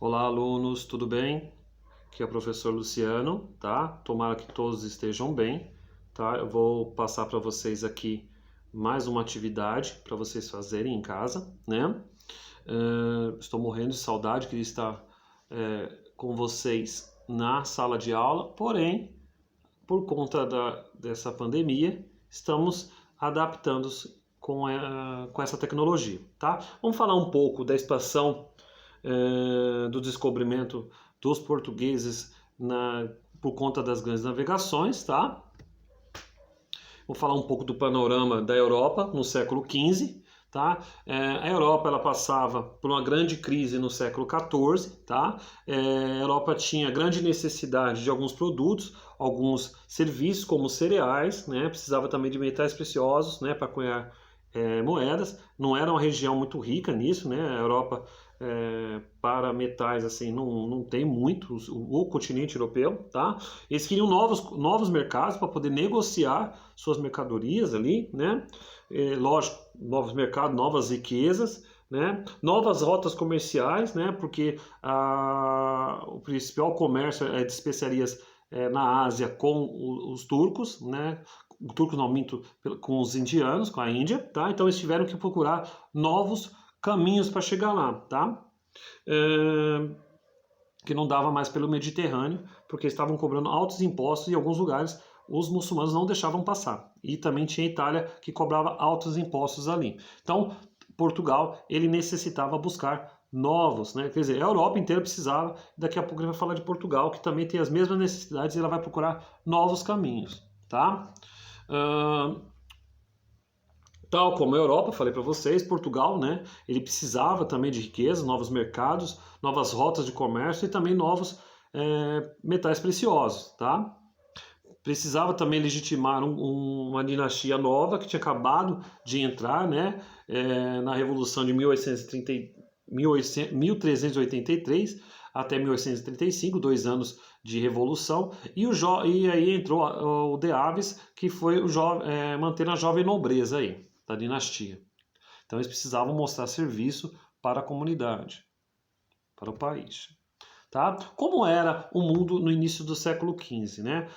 Olá, alunos, tudo bem? Aqui é o professor Luciano, tá? Tomara que todos estejam bem, tá? Eu vou passar para vocês aqui mais uma atividade para vocês fazerem em casa, né? Estou morrendo de saudade, queria estar com vocês na sala de aula, porém, por conta dessa pandemia, estamos adaptando-se com essa tecnologia, tá? Vamos falar um pouco da expansão do descobrimento dos portugueses por conta das grandes navegações, tá? Vou falar um pouco do panorama da Europa no século XV, tá? A Europa ela passava por uma grande crise no século XIV, tá? A Europa tinha grande necessidade de alguns produtos, alguns serviços como cereais, né? Precisava também de metais preciosos, né? Para cunhar moedas. Não era uma região muito rica nisso, né? A Europa para metais assim não tem muitos, o continente europeu, tá? Eles queriam novos mercados para poder negociar suas mercadorias ali, né? Lógico, novos mercados, novas riquezas, né? Novas rotas comerciais, né? Porque o principal comércio é de especiarias na Ásia com os turcos, né? Turcos não, minto, com os indianos, com a Índia, tá? Então eles tiveram que procurar novos caminhos para chegar lá, tá? Que não dava mais pelo Mediterrâneo, porque estavam cobrando altos impostos e em alguns lugares os muçulmanos não deixavam passar. E também tinha a Itália que cobrava altos impostos ali. Então, Portugal, ele necessitava buscar novos, né? Quer dizer, a Europa inteira precisava, daqui a pouco ele vai falar de Portugal, que também tem as mesmas necessidades e ela vai procurar novos caminhos, tá? Tal como a Europa, falei para vocês, Portugal, né? Ele precisava também de riqueza, novos mercados, novas rotas de comércio e também novos metais preciosos, tá? Precisava também legitimar uma dinastia nova que tinha acabado de entrar, né? Na Revolução de 1383 até 1835, 2 anos de revolução, e aí entrou o De Aves, que foi manter a jovem nobreza aí da dinastia. Então eles precisavam mostrar serviço para a comunidade, para o país. Tá? Como era o mundo no início do século XV, né?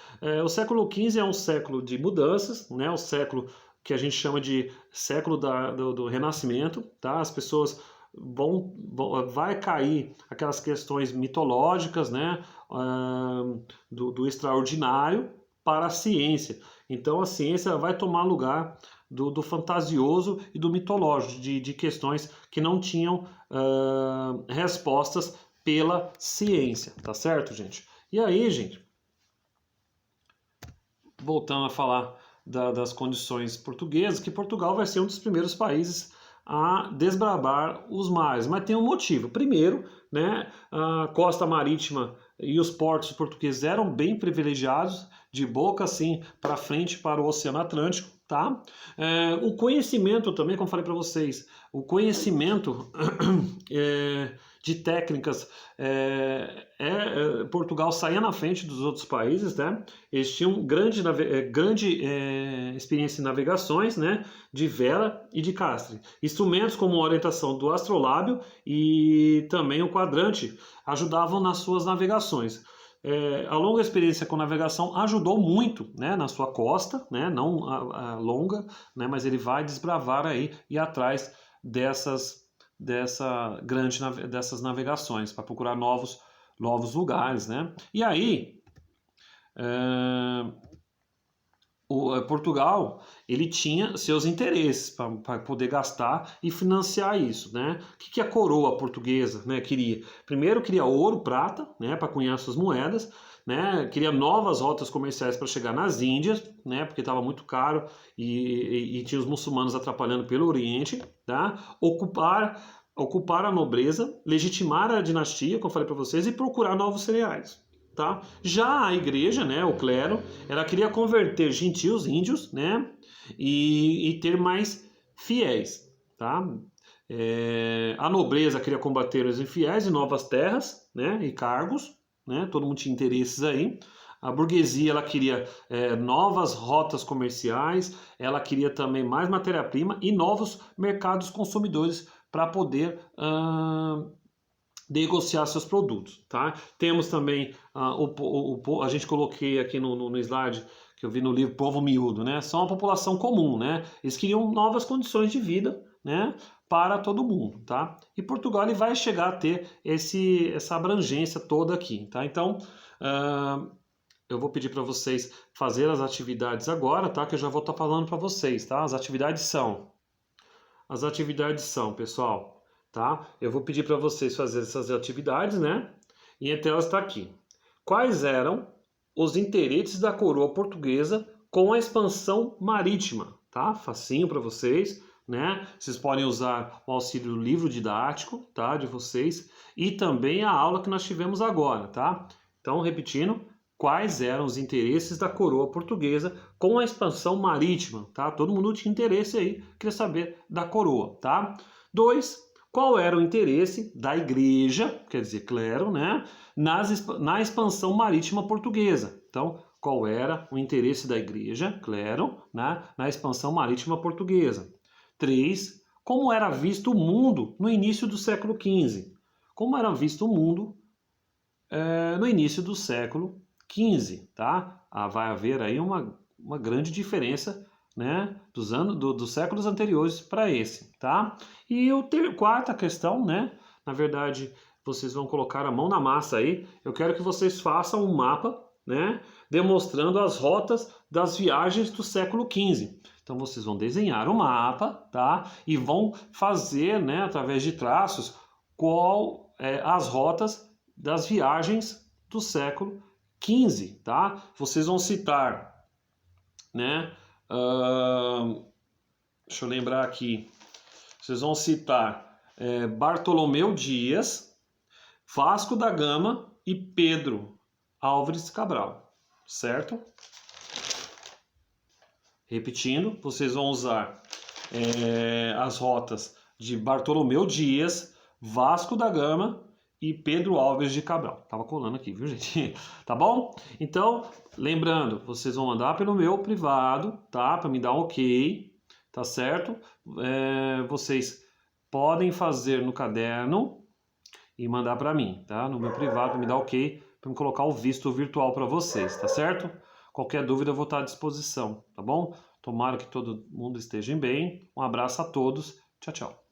O século XV é um século de mudanças, né? O século que a gente chama de século do Renascimento, tá? As pessoas vai cair aquelas questões mitológicas, né? Do extraordinário para a ciência. Então a ciência vai tomar lugar do fantasioso e do mitológico, de questões que não tinham respostas pela ciência, tá certo, gente? E aí, gente, voltando a falar das condições portuguesas, que Portugal vai ser um dos primeiros países a desbravar os mares, mas tem um motivo. Primeiro, né, a costa marítima e os portos portugueses eram bem privilegiados, de boca assim para frente para o Oceano Atlântico, tá? O conhecimento também, como falei para vocês, o conhecimento de técnicas, Portugal saía na frente dos outros países, né? Eles tinham grande experiência em navegações, né? De vela e de castre. Instrumentos como a orientação do astrolábio e também o quadrante ajudavam nas suas navegações. A longa experiência com navegação ajudou muito, né, na sua costa, né, não a longa, né, mas ele vai desbravar aí e atrás dessas navegações para procurar novos lugares, né? E aí Portugal ele tinha seus interesses para poder gastar e financiar isso, né? O que a coroa portuguesa, né, queria? Primeiro queria ouro, prata, né, para cunhar suas moedas, né? Queria novas rotas comerciais para chegar nas Índias, né? Porque estava muito caro e tinha os muçulmanos atrapalhando pelo Oriente, tá? Ocupar a nobreza, legitimar a dinastia, como eu falei para vocês, e procurar novos cereais. Tá? Já a igreja, né, o clero, ela queria converter gentios, índios, né, e ter mais fiéis, tá? A nobreza queria combater os infiéis em novas terras, né, e cargos, né, todo mundo tinha interesses aí. A burguesia ela queria novas rotas comerciais, ela queria também mais matéria-prima e novos mercados consumidores para poder negociar seus produtos, tá? Temos também a gente coloquei aqui no slide que eu vi no livro Povo Miúdo, né? São a população comum, né? Eles queriam novas condições de vida, né? Para todo mundo, tá? E Portugal ele vai chegar a ter essa abrangência toda aqui, tá? Então, eu vou pedir para vocês fazer as atividades agora, tá? Que eu já vou estar falando para vocês, tá? As atividades são, pessoal, tá? Eu vou pedir para vocês fazerem essas atividades, né? E entre elas está aqui. Quais eram os interesses da coroa portuguesa com a expansão marítima, tá? Facinho para vocês, né? Vocês podem usar o auxílio do livro didático, tá? De vocês e também a aula que nós tivemos agora, tá? Então, repetindo, quais eram os interesses da coroa portuguesa com a expansão marítima, tá? Todo mundo tinha interesse aí, queria saber da coroa, tá? 2, qual era o interesse da igreja, quer dizer, clero, né? Na expansão marítima portuguesa. Então, qual era o interesse da igreja, clero, né? Na expansão marítima portuguesa. 3, como era visto o mundo no início do século XV? Como era visto o mundo no início do século XV, tá? Vai haver aí uma grande diferença, né, dos séculos anteriores para esse, tá? E quarta questão, né? Na verdade, vocês vão colocar a mão na massa aí. Eu quero que vocês façam um mapa, né, demonstrando as rotas das viagens do século XV. Então vocês vão desenhar um mapa, tá? E vão fazer, né, através de traços, as rotas das viagens do século XV, tá? Vocês vão citar, né? Deixa eu lembrar aqui. Vocês vão citar Bartolomeu Dias, Vasco da Gama e Pedro Álvares Cabral, certo? Repetindo, vocês vão usar as rotas de Bartolomeu Dias, Vasco da Gama e Pedro Álvares de Cabral. Tava colando aqui, viu, gente? Tá bom? Então, lembrando, vocês vão mandar pelo meu privado, tá? Para me dar um ok, tá certo? Vocês podem fazer no caderno e mandar para mim, tá? No meu privado, para me dar ok, para me colocar o visto virtual para vocês, tá certo? Qualquer dúvida eu vou estar à disposição, tá bom? Tomara que todo mundo esteja bem. Um abraço a todos. Tchau, tchau.